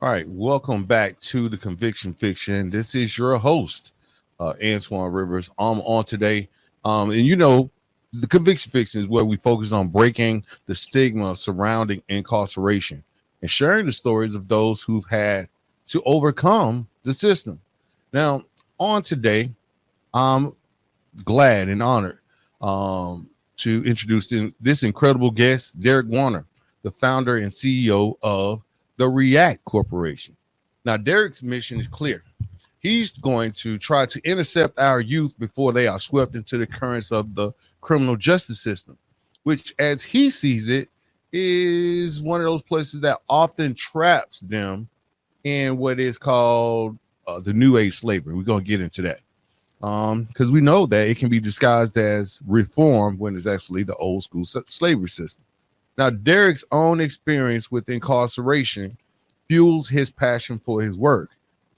All right, welcome back to the Conviction Fiction. This is your host, Antoine Rivers. On today, and the Conviction Fiction is where we focus on breaking the stigma surrounding incarceration and sharing the stories of those who've had to overcome the system. Now, on today, I'm glad and honored to introduce this incredible guest, Derrick Warner, the founder and CEO of the React Corporation. Now, Derrick's mission is clear. He's going to try to intercept our youth before they are swept into the currents of the criminal justice system, which, as he sees it, is one of those places that often traps them in what is called the new age slavery. We're going to get into that because we know that it can be disguised as reform when it's actually the old school slavery system. Now, Derrick's own experience with incarceration fuels his passion for his work,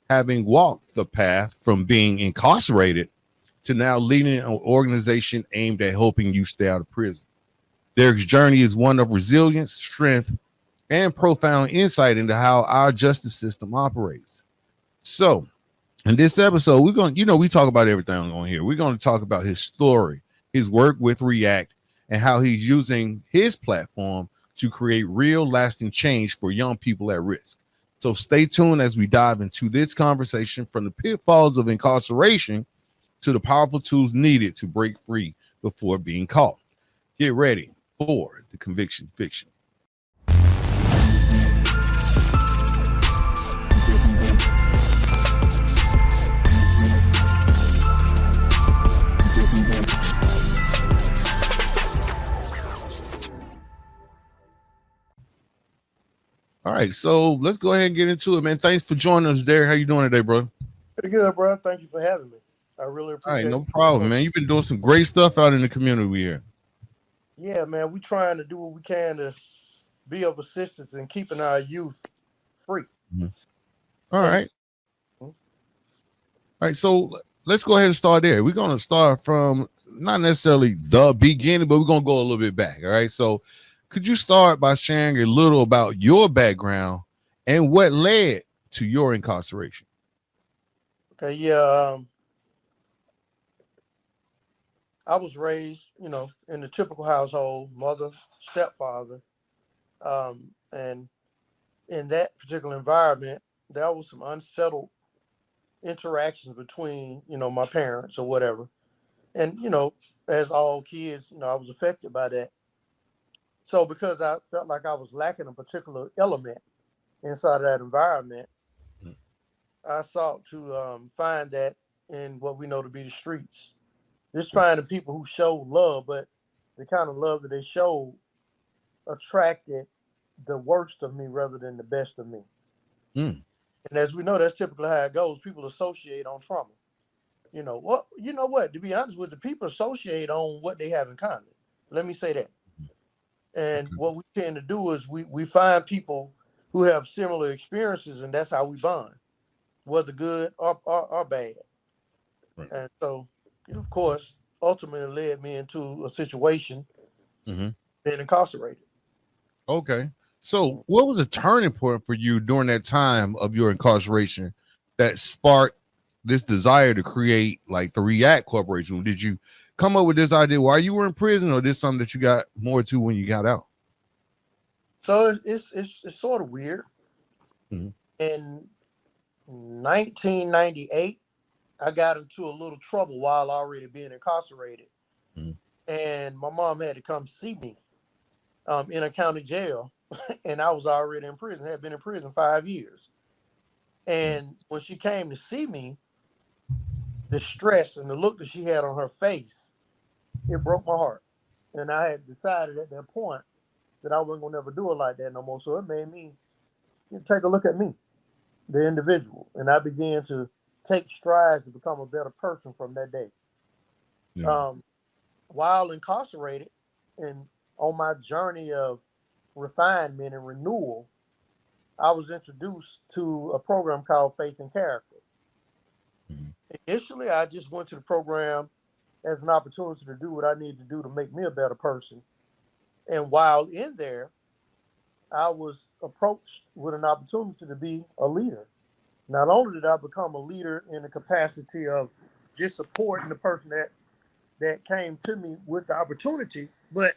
having walked the path from being incarcerated to now leading an organization aimed at helping you stay out of prison. Derrick's journey is one of resilience, strength, and profound insight into how our justice system operates. So, in this episode, we're going to, we talk about everything on here. We're going to talk about his story, his work with React, and how he's using his platform to create real lasting change for young people at risk. So stay tuned as we dive into this conversation from the pitfalls of incarceration to the powerful tools needed to break free before being caught. Get ready for the Conviction Fiction. All right, so let's go ahead and get into it, man. Thanks for joining us, Derrick. How you doing today, bro? Pretty good, bro. Thank you for having me. I really All right, appreciate it. no problem, man. You've been doing some great stuff out in the community here. Yeah, man. We trying to do what we can to be of assistance in keeping our youth free. Mm-hmm. All right. All right, so let's go ahead and start there. We're going to start from not necessarily the beginning, but we're going to go a little bit back. All right, so could you start by sharing a little about your background and what led to your incarceration? Okay, yeah. I was raised, in the typical household, mother, stepfather, and in that particular environment, there was some unsettled interactions between, my parents or whatever, and as all kids, I was affected by that. So because I felt like I was lacking a particular element inside of that environment, I sought to find that in what we know to be the streets. Just finding people who showed love, but the kind of love that they showed attracted the worst of me rather than the best of me. Mm. And as we know, that's typically how it goes. People associate on trauma. You know what? To be honest with you, people associate on what they have in common. Let me say that. And what we tend to do is we find people who have similar experiences, and that's how we bond, whether good or bad. Right. And so, of course, ultimately led me into a situation being incarcerated. Okay. So what was a turning point for you during that time of your incarceration that sparked this desire to create like the React Corporation? Did you come up with this idea while you were in prison, or this something that you got more to when you got out? So it's sort of weird. Mm-hmm. In 1998, I got into a little trouble while already being incarcerated. And my mom had to come see me in a county jail. And I was already in prison, had been in prison 5 years. And when she came to see me, the stress and the look that she had on her face, it broke my heart. And I had decided at that point that I wasn't going to never do it like that no more. So it made me take a look at me, the individual. And I began to take strides to become a better person from that day. Yeah. While incarcerated and on my journey of refinement and renewal, I was introduced to a program called Faith and Character. Initially, I just went to the program as an opportunity to do what I needed to do to make me a better person. And while in there, I was approached with an opportunity to be a leader. Not only did I become a leader in the capacity of just supporting the person that came to me with the opportunity, but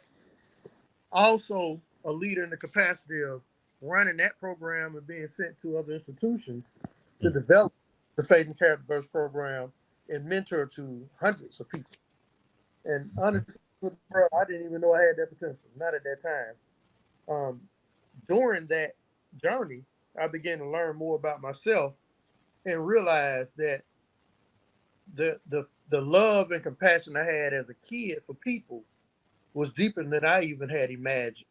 also a leader in the capacity of running that program and being sent to other institutions to develop the Faith and Character Burst program and mentor to hundreds of people. And honestly, bro, I didn't even know I had that potential. Not at that time. Um, During that journey, I began to learn more about myself and realize that the love and compassion I had as a kid for people was deeper than I even had imagined.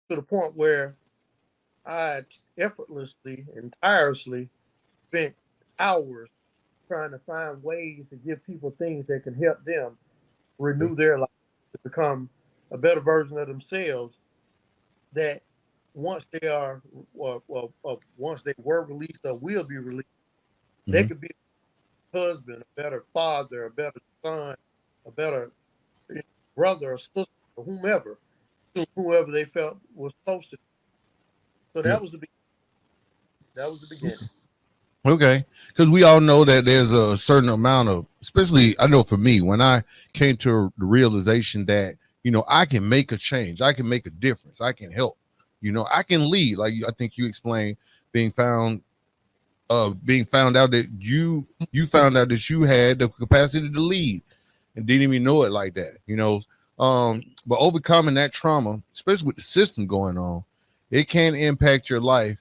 To the point where I effortlessly and tirelessly spent hours trying to find ways to give people things that can help them renew their life to become a better version of themselves. That once they are, once they were released or will be released, they Mm-hmm. could be a husband, a better father, a better son, a better brother or sister or whomever to whoever they felt was close to them. So Yeah. that was the beginning. Okay, because we all know that there's a certain amount of, especially I know for me, when I came to the realization that I can make a change, I can make a difference, I can help, I can lead. Like I think you explained, being found, being found out that you found out that you had the capacity to lead and didn't even know it like that. But overcoming that trauma, especially with the system going on, it can impact your life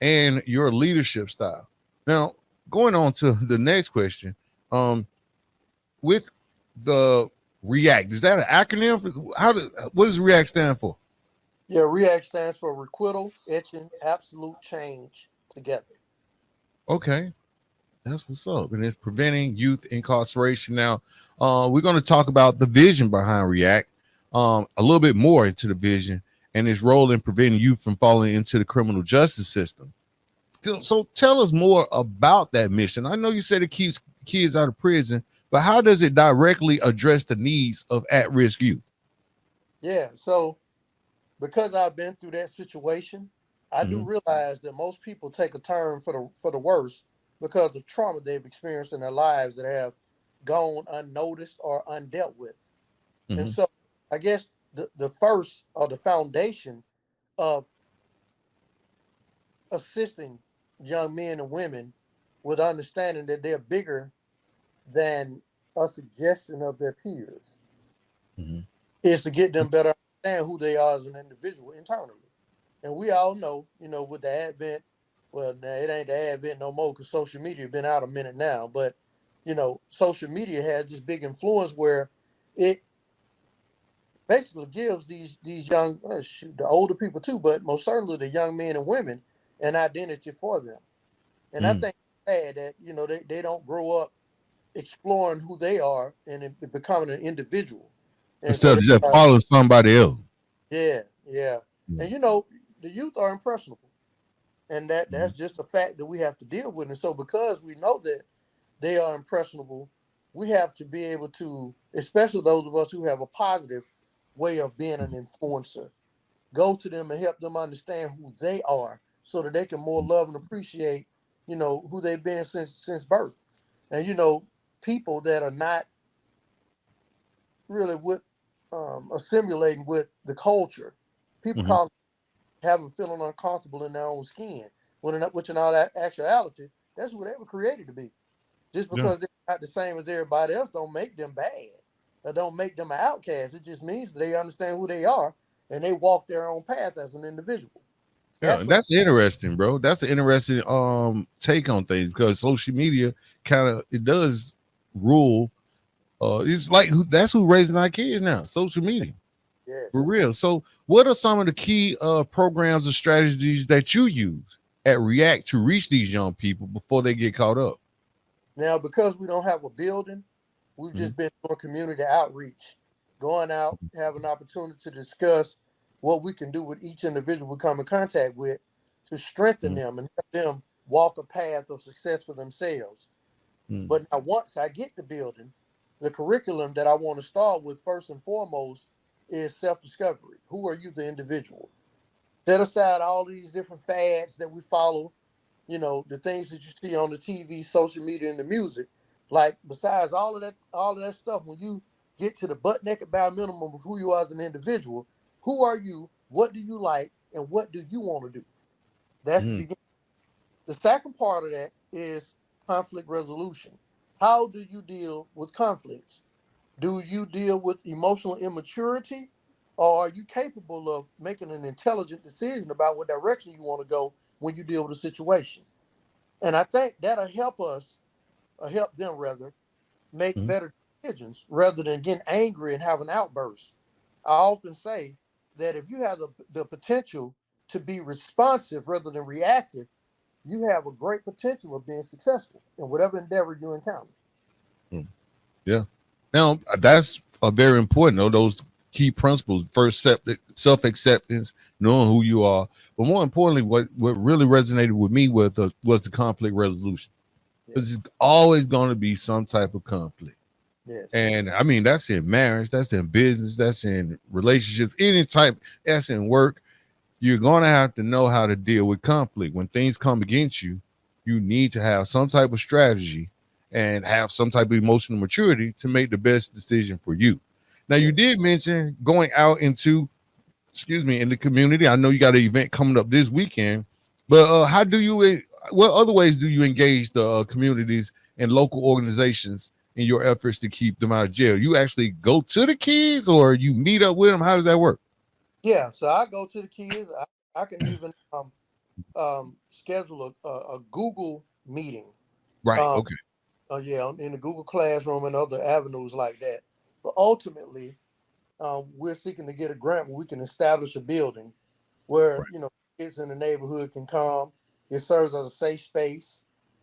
and your leadership style. Now, going on to the next question, um, with the React, is that an acronym for what does React stand for? Yeah, REACT stands for requital, etching, absolute change together. Okay, that's what's up, and it's preventing youth incarceration. Now, we're going to talk about the vision behind React, a little bit more into the vision and its role in preventing youth from falling into the criminal justice system. So tell us more about that mission. I know you said it keeps kids out of prison, but how does it directly address the needs of at-risk youth? Yeah, so because I've been through that situation, I do Mm-hmm. realize that most people take a turn for the worse because of trauma they've experienced in their lives that have gone unnoticed or undealt with. And Mm-hmm. so I guess the first or the foundation of assisting young men and women with understanding that they're bigger than a suggestion of their peers Mm-hmm. is to get them better understand who they are as an individual internally. And we all know, with the advent, well, now it ain't the advent no more because social media been out a minute now, but social media has this big influence where it basically gives these young, shoot, the older people too, but most certainly the young men and women, an identity for them. And I Mm-hmm. think it's sad that they don't grow up exploring who they are and becoming an individual. And so Instead they of just are, following somebody else. yeah, yeah. And the youth are impressionable. And Mm-hmm. that's just a fact that we have to deal with. And so because we know that they are impressionable, we have to be able to, especially those of us who have a positive way of being an influencer, go to them and help them understand who they are so that they can more love and appreciate, who they've been since birth. And people that are not really with assimilating with the culture. People Mm-hmm. call it having feeling uncomfortable in their own skin. Which in all that actuality, that's what they were created to be. Just Yeah. because they're not the same as everybody else, don't make them bad. Or don't make them an outcast. It just means that they understand who they are and they walk their own path as an individual. Yeah, That's and what. that's interesting, bro. That's an interesting take on things because social media kind of it does rule. It's like that's who raising our kids now. Social media, for Yes. real. So, what are some of the key programs and strategies that you use at React to reach these young people before they get caught up? Now, because we don't have a building, we've Mm-hmm. just been doing community outreach, going out, having an opportunity to discuss what we can do with each individual we come in contact with to strengthen them and help them walk a path of success for themselves. Mm-hmm. But now, once I get the building, the curriculum that I want to start with first and foremost is self discovery. Who are you, the individual? Set aside all these different fads that we follow, the things that you see on the TV, social media, and the music. Like besides all of that stuff, when you get to the butt naked bare minimum of who you are as an individual, who are you? What do you like? And what do you want to do? That's the Mm, beginning. The second part of that is conflict resolution. How do you deal with conflicts? Do you deal with emotional immaturity, or are you capable of making an intelligent decision about what direction you want to go when you deal with a situation? And I think that'll help us, or help them rather, make mm, better decisions rather than getting angry and having outbursts. I often say that if you have the potential to be responsive rather than reactive, you have a great potential of being successful in whatever endeavor you encounter. mm. Yeah. Now that's a very important. Though those key principles: first, self acceptance, knowing who you are, but more importantly, what really resonated with me was the conflict resolution, because Yes, it's always going to be some type of conflict. yes, And I mean, that's in marriage, that's in business, that's in relationships, any type, that's in work. You're going to have to know how to deal with conflict. When things come against you, you need to have some type of strategy and have some type of emotional maturity to make the best decision for you. Now, you yes. did mention going out into, excuse me, in the community. I know you got an event coming up this weekend, but how do you, what other ways do you engage the communities and local organizations in your efforts to keep them out of jail? You actually go to the kids or you meet up with them? How does that work? Yeah, so I go to the kids. I can even schedule a Google meeting. Right. Um, Okay. yeah, in the Google Classroom and other avenues like that. But ultimately, we're seeking to get a grant where we can establish a building where Right. kids in the neighborhood can come. It serves as a safe space,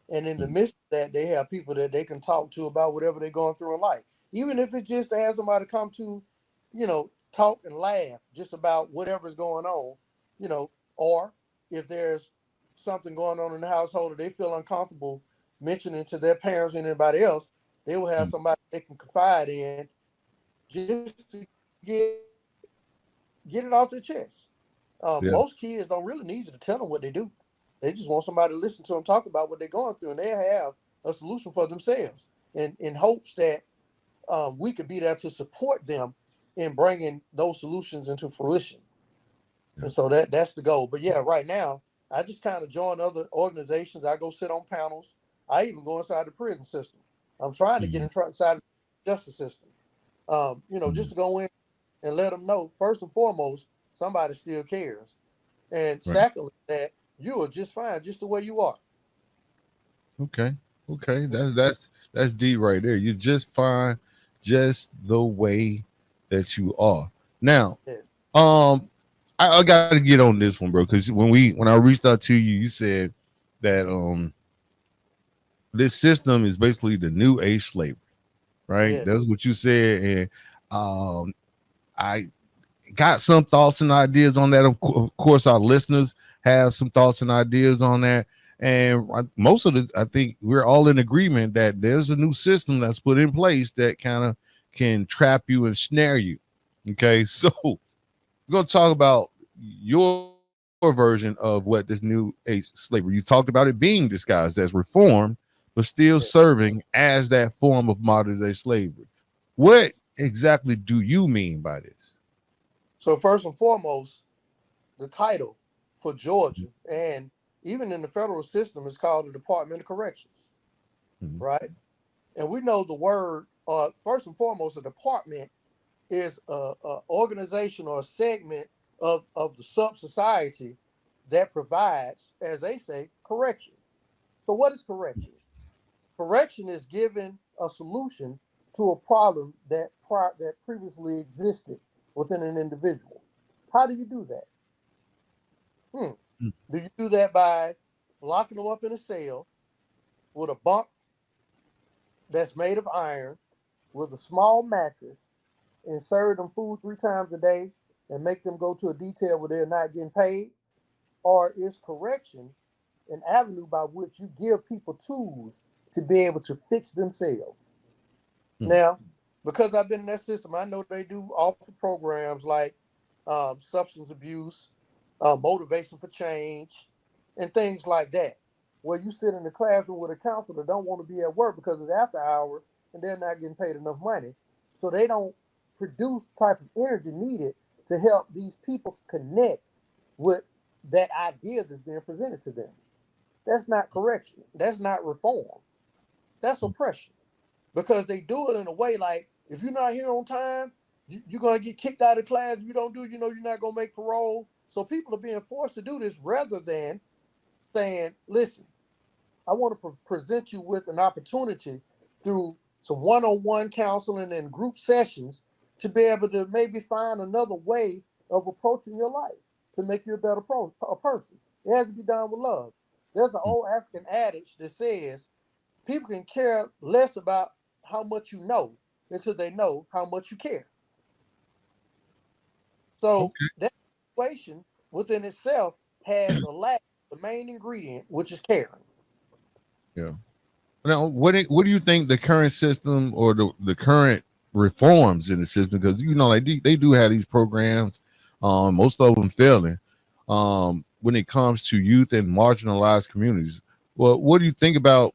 and in the Mm, midst of that, they have people that they can talk to about whatever they're going through in life. Even if it's just to have somebody come to, talk and laugh just about whatever's going on, you know, or if there's something going on in the household that they feel uncomfortable mentioning to their parents and anybody else, they will have mm. somebody they can confide in just to get it off their chest. Yeah. Most kids don't really need you to tell them what they do. They just want somebody to listen to them talk about what they're going through, and they have a solution for themselves. And in hopes that we could be there to support them in bringing those solutions into fruition. Yeah. And so that's the goal. But yeah, right now I just kind of join other organizations. I go sit on panels. I even go inside the prison system. I'm trying to get Mm, inside the justice system. Just mm. to go in and let them know first and foremost somebody still cares, and Right. secondly that you are just fine just the way you are. Okay. Okay. That's D right there. You're just fine, just the way that you are. Now, Yes, um, I got to get on this one, bro, because when I reached out to you, you said that this system is basically the new age slavery, right? yes, That's what you said, and I got some thoughts and ideas on that. Of course, our listeners have some thoughts and ideas on that. And most of it, I think we're all in agreement that there's a new system that's put in place that kind of can trap you and snare you. Okay, so we're going to talk about your version of what this new age slavery. You talked about it being disguised as reform, but still yes, serving as that form of modern day slavery. What yes. exactly do you mean by this? So first and foremost, the title for Georgia and even in the federal system is called the Department of Corrections, Mhm. right? And we know the word, first and foremost, a department is a organization or a segment of the sub society that provides, as they say, correction. So what is correction? Correction is giving a solution to a problem that previously existed within an individual. How do you do that? Hmm. Do you do that by locking them up in a cell with a bunk that's made of iron with a small mattress and serve them food 3 times a day and make them go to a detail where they're not getting paid? Or is correction an avenue by which you give people tools to be able to fix themselves? Hmm. Now, because I've been in that system, I know they do offer programs like substance abuse, motivation for change, and things like that. Where you sit in the classroom with a counselor that don't want to be at work because it's after hours and they're not getting paid enough money, so they don't produce the type of energy needed to help these people connect with that idea that's being presented to them. That's not correction. That's not reform. That's oppression because they do it in a way like if you're not here on time, you're going to get kicked out of class. If you don't do it, you're not going to make parole. So people are being forced to do this rather than saying, listen, I want to present you with an opportunity through some one-on-one counseling and group sessions to be able to maybe find another way of approaching your life to make you a better person. It has to be done with love. There's an old African adage that says people can care less about how much you know until they know how much you care. So that situation within itself has a lack of the main ingredient, which is caring. Yeah. Now, what do you think the current system or the current reforms in the system? Because like they do have these programs, most of them failing. When it comes to youth and marginalized communities, well, what do you think about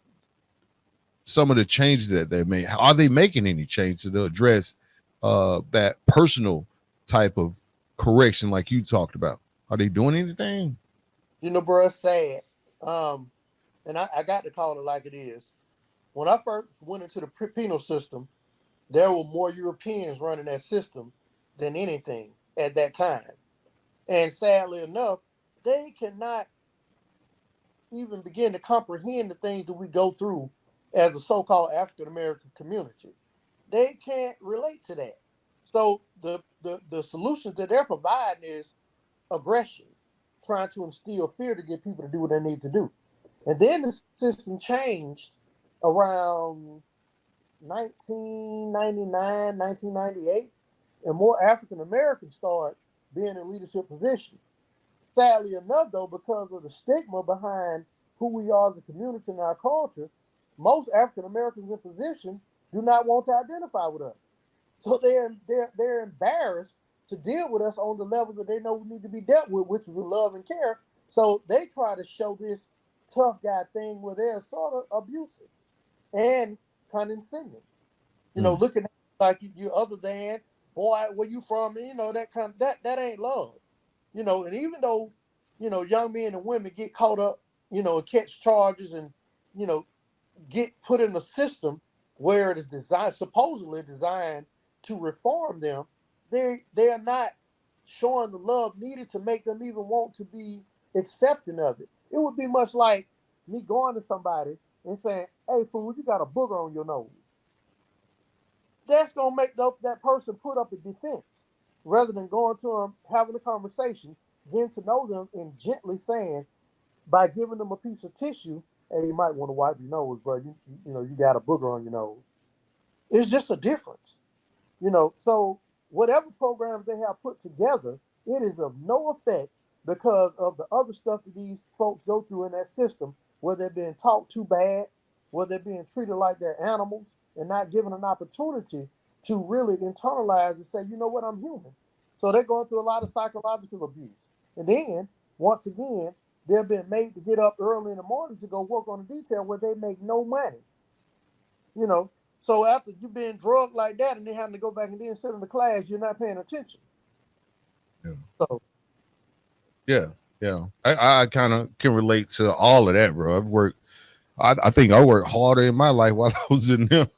some of the changes that they made? Are they making any change to address that personal type of correction like you talked about? Are they doing anything? Bro, it's sad. And I got to call it like it is. When I first went into the penal system, there were more Europeans running that system than anything at that time. And sadly enough, they cannot even begin to comprehend the things that we go through as a so-called African American community. They can't relate to that. So the solutions that they're providing is aggression, trying to instill fear to get people to do what they need to do. And then the system changed around 1999, 1998, and more African Americans started being in leadership positions. Sadly enough, though, because of the stigma behind who we are as a community and our culture, most African Americans in position do not want to identify with us. So they're embarrassed to deal with us on the level that they know need to be dealt with, which is with love and care. So they try to show this tough guy thing where they're sort of abusive and condescending. Looking at like you other than, boy, where you from? That ain't love. And even though, young men and women get caught up, catch charges and, get put in a system where it is supposedly designed to reform them, they are not showing the love needed to make them even want to be accepting of it. It would be much like me going to somebody and saying, hey, fool, you got a booger on your nose. That's going to make that person put up a defense rather than going to them, having a conversation, getting to know them and gently saying, by giving them a piece of tissue, hey, you might want to wipe your nose, bro. You got a booger on your nose. It's just a difference. So whatever programs they have put together, it is of no effect because of the other stuff that these folks go through in that system, where they're being talked too bad, where they're being treated like they're animals and not given an opportunity to really internalize and say, you know what, I'm human. So they're going through a lot of psychological abuse. And then, once again, they're being made to get up early in the morning to go work on a detail where they make no money. So after you've been drugged like that and then having to go back and then sit in the class, you're not paying attention. Yeah. So. Yeah. I kind of can relate to all of that, bro. I've worked. I think I worked harder in my life while I was in them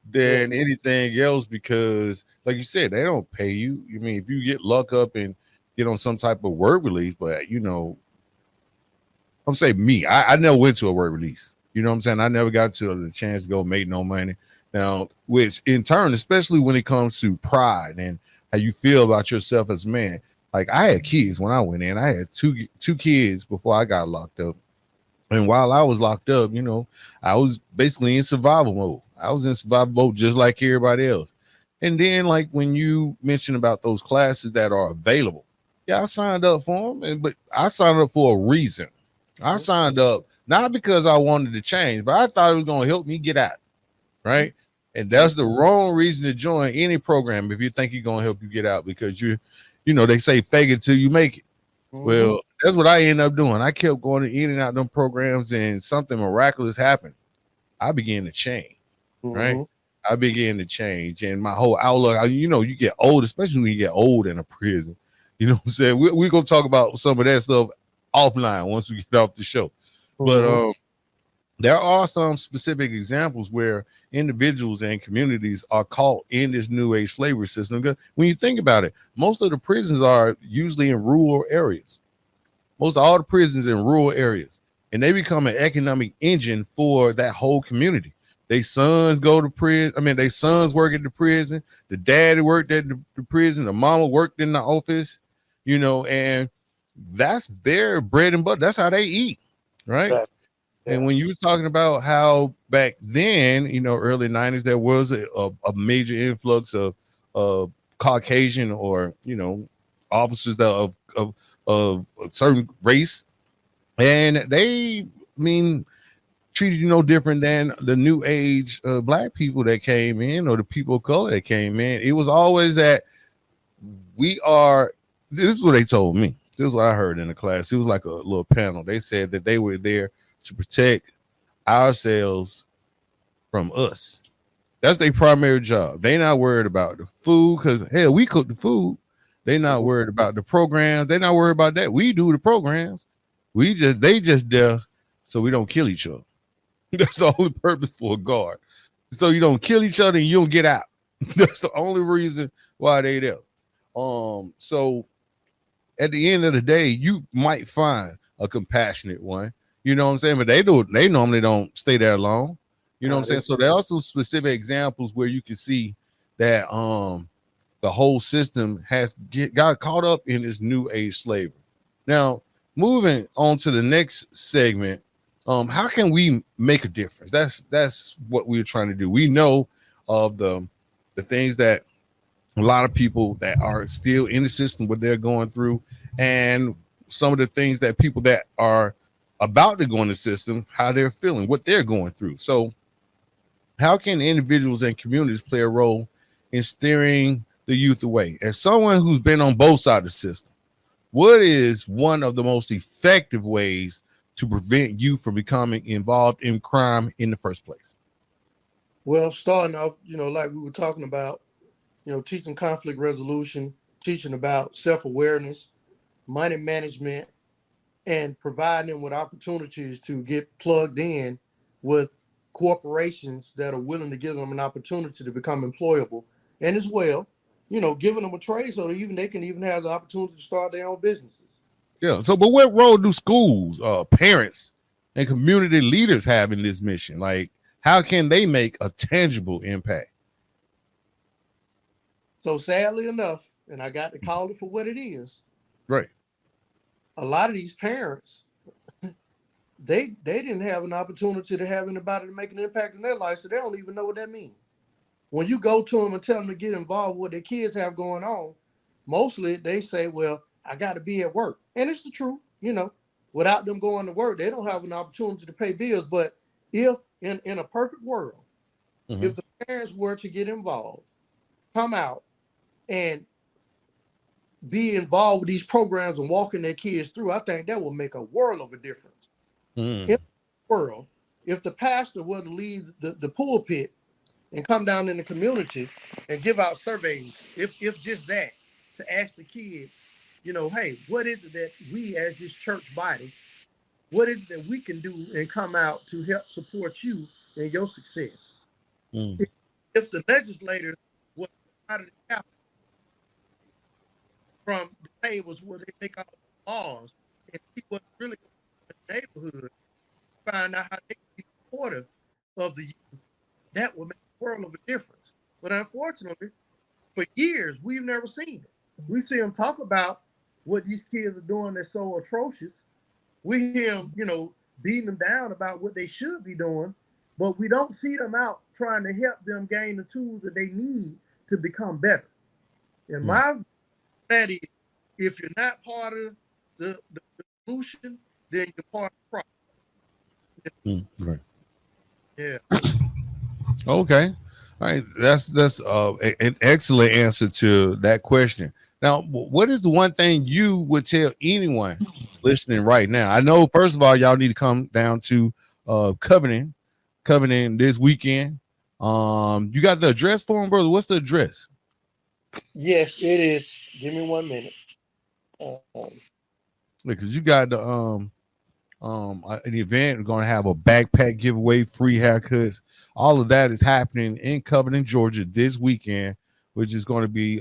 than anything else because, like you said, they don't pay you. I mean, if you get luck up and get on some type of work release, but I'm saying me, I never went to a work release. You know what I'm saying? I never got to the chance to go make no money. Now, which in turn, especially when it comes to pride and how you feel about yourself as a man. Like I had kids when I went in. I had two kids before I got locked up. And while I was locked up, I was basically in survival mode. I was in survival mode just like everybody else. And then, like when you mentioned about those classes that are available, yeah, I signed up for them, but I signed up for a reason. I signed up not because I wanted to change, but I thought it was going to help me get out, right? And that's the wrong reason to join any program if you think you're going to help you get out because they say fake it till you make it. Mm-hmm. Well, that's what I ended up doing. I kept going in and out them programs, and something miraculous happened. I began to change, right? Mm-hmm. I began to change, and my whole outlook. You get old, especially when you get old in a prison. You know what I'm saying? We're gonna talk about some of that stuff offline once we get off the show. But Mm-hmm. there are some specific examples where individuals and communities are caught in this new age slavery system. Because when you think about it, most of the prisons are usually in rural areas. Most of all the prisons in rural areas, and they become an economic engine for that whole community. They sons go to prison. I mean, they sons work at the prison. The daddy worked at the prison. The mama worked in the office. And that's their bread and butter. That's how they eat, right? Yeah. And when you were talking about how back then, early 90s, there was a major influx of Caucasian or, officers of a certain race. And they, treated you no different than the new age black people that came in or the people of color that came in. It was always that this is what they told me. This is what I heard in the class. It was like a little panel. They said that they were there to protect ourselves from us. That's their primary job. They not worried about the food because hell, we cook the food. They not worried about the programs. They not worried about that. We do the programs. They just there so we don't kill each other. That's the only purpose for a guard. So you don't kill each other and you don't get out. That's the only reason why they there. So at the end of the day, you might find a compassionate one. You know what I'm saying? But they normally don't stay there long. You know what I'm saying? So there are some specific examples where you can see that the whole system got caught up in this new age slavery. Now, moving on to the next segment, how can we make a difference? That's what we're trying to do. We know of the things that a lot of people that are still in the system, what they're going through, and some of the things that people that are about to go in the system, how they're feeling, what they're going through. So how can individuals and communities play a role in steering the youth away? As someone who's been on both sides of the system, what is one of the most effective ways to prevent you from becoming involved in crime in the first place? Well, starting off, like we were talking about, teaching conflict resolution, teaching about self-awareness, money management, and providing them with opportunities to get plugged in with corporations that are willing to give them an opportunity to become employable. And as well, giving them a trade so that they can even have the opportunity to start their own businesses. Yeah. So, but what role do schools, parents, and community leaders have in this mission? Like, how can they make a tangible impact? So sadly enough, and I got to call it for what it is, Right. a lot of these parents, they didn't have an opportunity to have anybody to make an impact in their life, so they don't even know what that means. When you go to them and tell them to get involved with what their kids have going on, mostly they say, well, I got to be at work. And it's the truth, without them going to work, they don't have an opportunity to pay bills. But if in a perfect world, if the parents were to get involved, come out and be involved with these programs and walking their kids through, I think that will make a world of a difference. In the world, if the pastor were to leave the pulpit and come down in the community and give out surveys, if just that, to ask the kids, hey, what is it that we as this church body, what is it that we can do and come out to help support you in your success? If the legislators were out of the Capitol from the tables where they make all the laws and see what's really going on in the neighborhood, find out how they can be supportive of the youth, that will make a world of a difference. But unfortunately, for years, we've never seen it. We see them talk about what these kids are doing that's so atrocious. We hear them, beating them down about what they should be doing, but we don't see them out trying to help them gain the tools that they need to become better. And my that is, if you're not part of the solution, then you're part of the problem. Right. Yeah. Okay. All right. That's an excellent answer to that question. Now, what is the one thing you would tell anyone listening right now? I know, first of all, y'all need to come down to Covenant this weekend. You got the address for him, brother? What's the address? Yes, it is. Give me 1 minute. Because you got an event. We're going to have a backpack giveaway, free haircuts. All of that is happening in Covenant, Georgia this weekend, which is going to be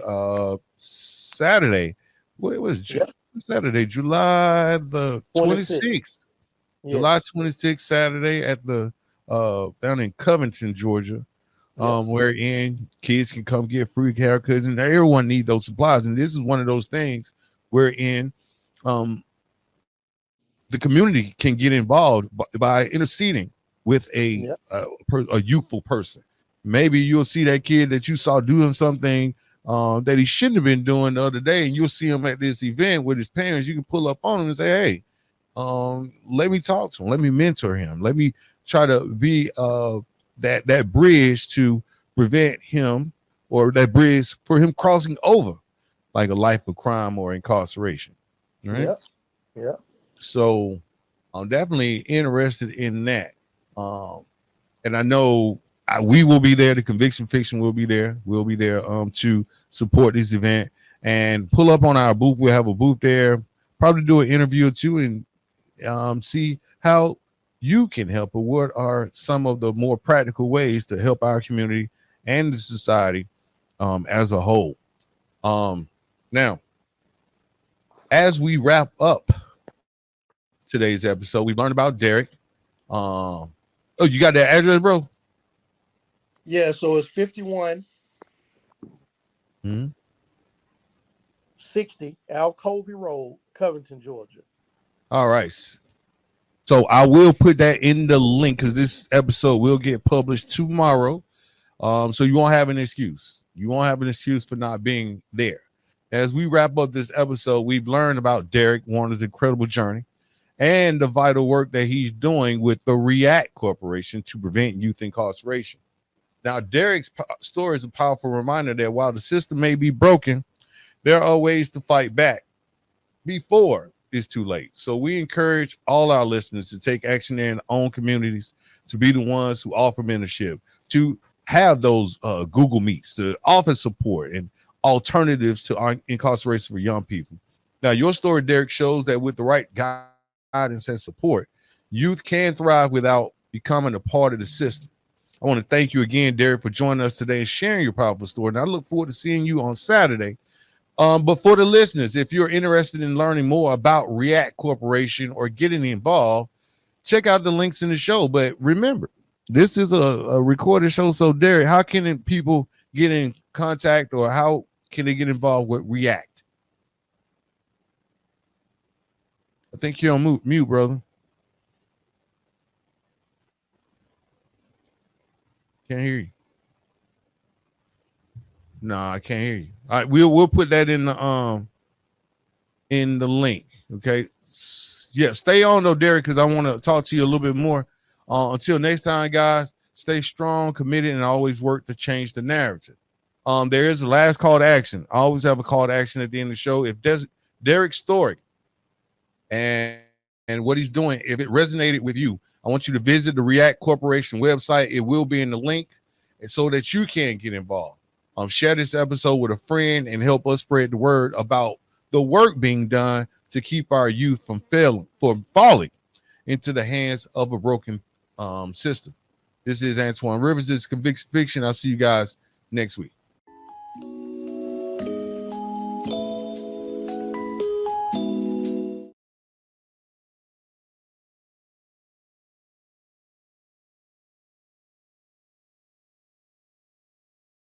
Saturday. What was it? Yep. Saturday, July the 26th. Yes. July 26th, Saturday at the down in Covington, Georgia. Wherein kids can come get free haircuts, and everyone need those supplies. And this is one of those things wherein the community can get involved by interceding with a youthful person. Maybe you'll see that kid that you saw doing something that he shouldn't have been doing the other day, and you'll see him at this event with his parents. You can pull up on him and say, "Hey, let me talk to him. Let me mentor him. Let me try to be that bridge to prevent him, or that bridge for him crossing over like a life of crime or incarceration." Right? Yeah. So I'm definitely interested in that. And I know we will be there. The Conviction Fiction will be there. We'll be there to support this event and pull up on our booth. We'll have a booth there, probably do an interview or two, and see how you can help, or what are some of the more practical ways to help our community and the society as a whole. Now, as we wrap up today's episode, we've learned about Derrick. Oh, you got that address, bro? Yeah, so it's 5160 Alcovey Road, Covington, Georgia. All right. So I will put that in the link, because this episode will get published tomorrow. So you won't have an excuse. You won't have an excuse for not being there. As we wrap up this episode, we've learned about Derrick Warner's incredible journey and the vital work that he's doing with the React Corporation to prevent youth incarceration. Now, Derrick's story is a powerful reminder that while the system may be broken, there are ways to fight back before it's too late. So we encourage all our listeners to take action in their own communities, to be the ones who offer mentorship, to have those Google Meets, to offer support and alternatives to incarceration for young people. Now, your story, Derrick, shows that with the right guidance and support, youth can thrive without becoming a part of the system. I want to thank you again, Derrick, for joining us today and sharing your powerful story. And I look forward to seeing you on Saturday. But for the listeners, if you're interested in learning more about React Corporation or getting involved, check out the links in the show. But remember, this is a recorded show. So, Derrick, how can people get in contact, or how can they get involved with React? I think you're on mute, brother. Can't hear you. No, I can't hear you. All right, we'll put that in the link. Okay. Yeah, stay on though, Derrick, because I want to talk to you a little bit more. Until next time, guys, stay strong, committed, and always work to change the narrative. There is a last call to action. I always have a call to action at the end of the show. If Derrick's story and what he's doing, if it resonated with you, I want you to visit the React Corporation website. It will be in the link, so that you can get involved. Share this episode with a friend and help us spread the word about the work being done to keep our youth from falling into the hands of a broken system. This is Antoine Rivers. This is Conviction Fiction. I'll see you guys next week.